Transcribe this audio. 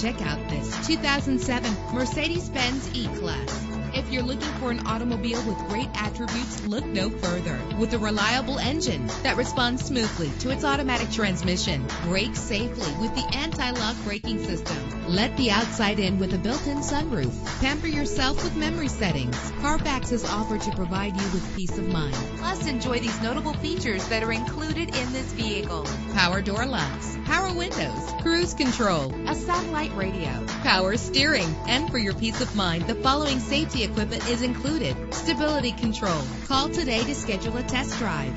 Check out this 2007 Mercedes-Benz E-Class. If you're looking for an automobile with great attributes, look no further. With a reliable engine that responds smoothly to its automatic transmission, brake safely with the anti-lock braking system. Let the outside in with a built-in sunroof. Pamper yourself with memory settings. Carfax is offered to provide you with peace of mind. Plus, enjoy these notable features that are included in this vehicle: power door locks, power windows, cruise control, a satellite radio, power steering. And for your peace of mind, the following safety equipment is included: stability control. Call today to schedule a test drive.